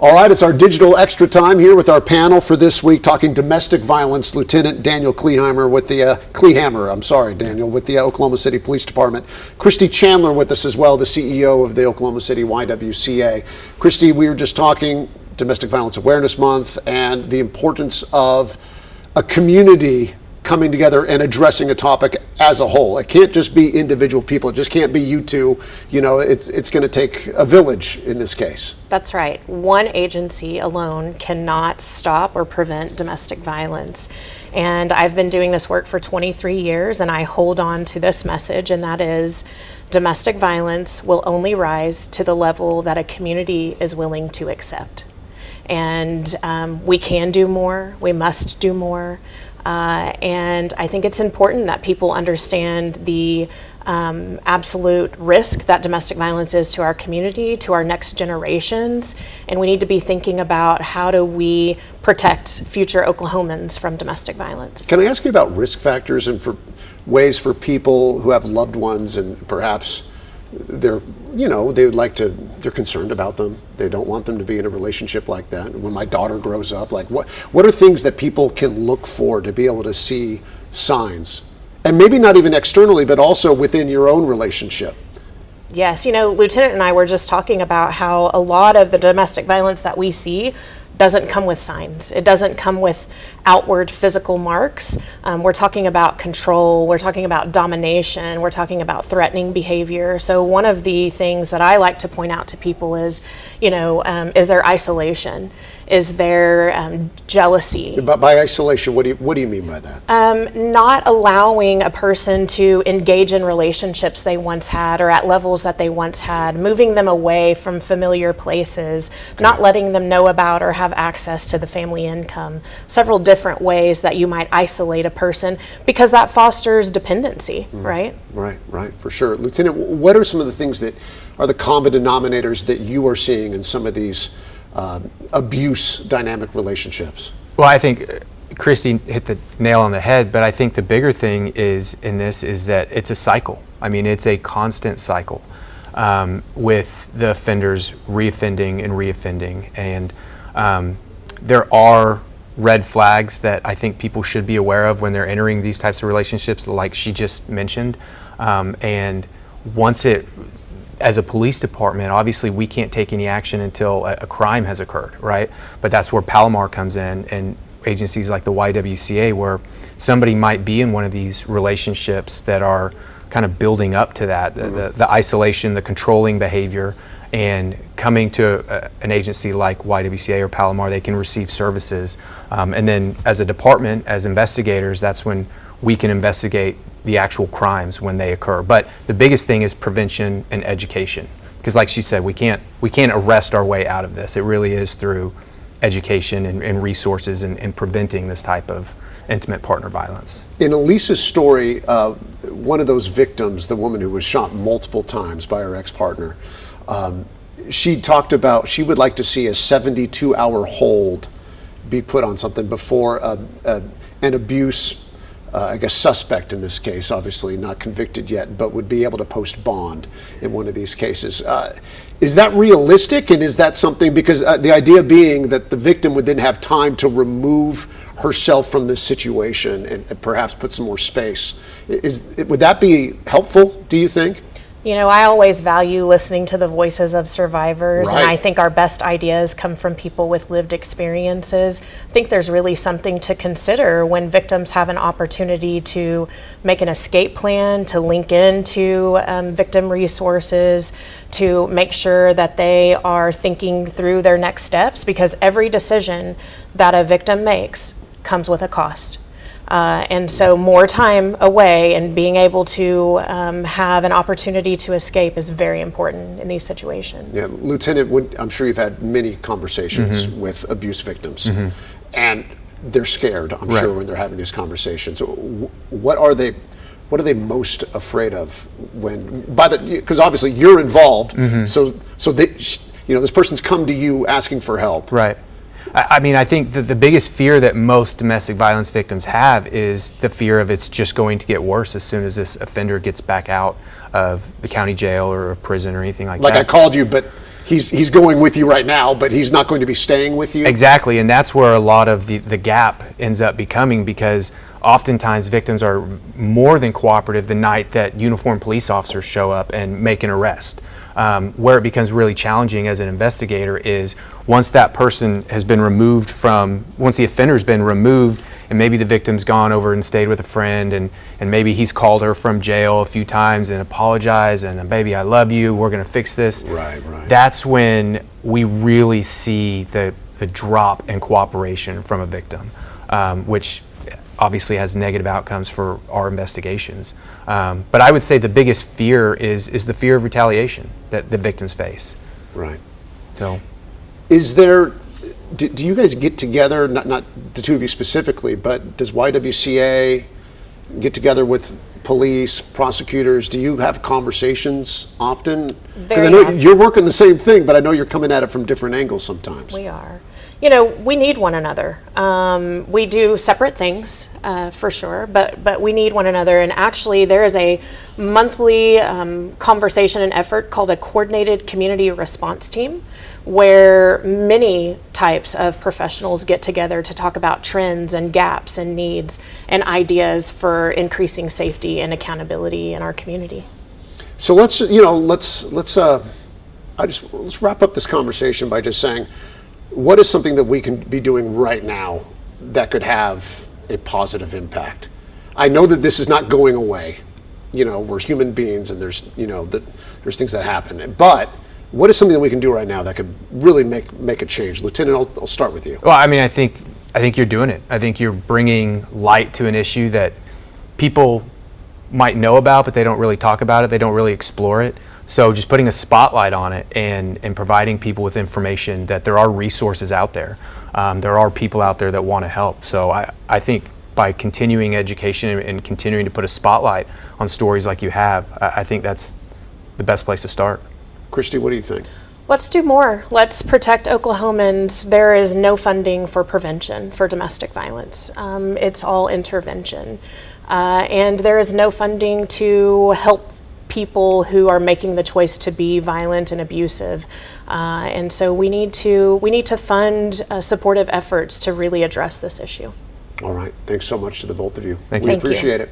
All right, it's our digital extra time here with our panel for this week, talking domestic violence. Lieutenant Daniel Kleehammer with the Daniel, with the Oklahoma City Police Department. Christy Chandler with us as well, the CEO of the Oklahoma City YWCA. Christy, we were just talking Domestic Violence Awareness Month and the importance of a community coming together and addressing a topic as a whole. It can't just be individual people. It just can't be you two. You know, it's going to take a village in this case. That's right. One agency alone cannot stop or prevent domestic violence. And I've been doing this work for 23 years, and I hold on to this message, and that is domestic violence will only rise to the level that a community is willing to accept. And we can do more. We must do more. And I think it's important that people understand the absolute risk that domestic violence is to our community, to our next generations, and we need to be thinking about how do we protect future Oklahomans from domestic violence. Can I ask you about risk factors and for ways for people who have loved ones and perhaps they're concerned about them. They don't want them to be in a relationship like that. When my daughter grows up, like what are things that people can look for to be able to see signs? And maybe not even externally, but also within your own relationship. Yes, Lieutenant and I were just talking about how a lot of the domestic violence that we see doesn't come with signs. It doesn't come with outward physical marks. We're talking about control, we're talking about domination, we're talking about threatening behavior. So one of the things that I like to point out to people is, is there isolation? Is there jealousy? But by isolation, what do you mean by that? Not allowing a person to engage in relationships they once had or at levels that they once had, moving them away from familiar places, not letting them know about or have access to the family income. Several different ways that you might isolate a person because that fosters dependency, right? Right, for sure. Lieutenant, what are some of the things that are the common denominators that you are seeing in some of these abuse dynamic relationships? Well, I think Christy hit the nail on the head, but I think the bigger thing is that it's a cycle. I mean, it's a constant cycle with the offenders reoffending and reoffending. And there are red flags that I think people should be aware of when they're entering these types of relationships, like she just mentioned. And once as a police department, obviously we can't take any action until a crime has occurred, right? But that's where Palomar comes in, and agencies like the YWCA, where somebody might be in one of these relationships that are kind of building up to that, the isolation, the controlling behavior, and coming to an agency like YWCA or Palomar, they can receive services. And then as a department, as investigators, that's when we can investigate the actual crimes when they occur. But the biggest thing is prevention and education, because like she said, we can't arrest our way out of this. It really is through education and resources and preventing this type of intimate partner violence. In Elisa's story, one of those victims, the woman who was shot multiple times by her ex-partner, she talked about she would like to see a 72-hour hold be put on something before an abuse suspect in this case, obviously not convicted yet, but would be able to post bond in one of these cases. Is that realistic, and is that something, because the idea being that the victim would then have time to remove herself from this situation and perhaps put some more space. Would that be helpful, do you think? I always value listening to the voices of survivors, right. And I think our best ideas come from people with lived experiences. I think there's really something to consider when victims have an opportunity to make an escape plan, to link into victim resources, to make sure that they are thinking through their next steps, because every decision that a victim makes comes with a cost. And so more time away and being able to have an opportunity to escape is very important in these situations. Yeah, Lieutenant, I'm sure you've had many conversations with abuse victims, and they're scared, I'm sure, when they're having these conversations. What are they most afraid of because obviously you're involved, so this person's come to you asking for help. Right. I mean, I think that the biggest fear that most domestic violence victims have is the fear of it's just going to get worse as soon as this offender gets back out of the county jail or prison or anything like that. Like I called you, but he's going with you right now, but he's not going to be staying with you. Exactly, and that's where a lot of the gap ends up becoming, because oftentimes victims are more than cooperative the night that uniformed police officers show up and make an arrest. Where it becomes really challenging as an investigator is once that person has been removed once the offender's been removed, and maybe the victim's gone over and stayed with a friend, and maybe he's called her from jail a few times and apologized, and baby, I love you, we're gonna fix this. Right. That's when we really see the drop in cooperation from a victim, which obviously has negative outcomes for our investigations. But I would say the biggest fear is the fear of retaliation that the victims face. Right. So, Is there, do you guys get together, not the two of you specifically, but does YWCA get together with police, prosecutors? Do you have conversations often? Because I know Very often. you're working the same thing, but I know you're coming at it from different angles sometimes. We are. You know, we need one another. We do separate things, for sure, but we need one another. And actually, there is a monthly conversation and effort called a coordinated community response team, where many types of professionals get together to talk about trends and gaps and needs and ideas for increasing safety and accountability in our community. So let's wrap up this conversation by just saying, what is something that we can be doing right now that could have a positive impact? I know that this is not going away. You know, we're human beings, and there's there's things that happen. But what is something that we can do right now that could really make a change? Lieutenant, I'll start with you. well, I mean, I think you're doing it. I think you're bringing light to an issue that people might know about, but they don't really talk about it. They don't really explore it. So just putting a spotlight on it and providing people with information that there are resources out there. There are people out there that want to help. So I think by continuing education and continuing to put a spotlight on stories like you have, I think that's the best place to start. Christy, what do you think? Let's do more. Let's protect Oklahomans. There is no funding for prevention for domestic violence. It's all intervention. And there is no funding to help people who are making the choice to be violent and abusive. And so we need to fund supportive efforts to really address this issue. All right. Thanks so much to the both of you. Thank We you. appreciate it.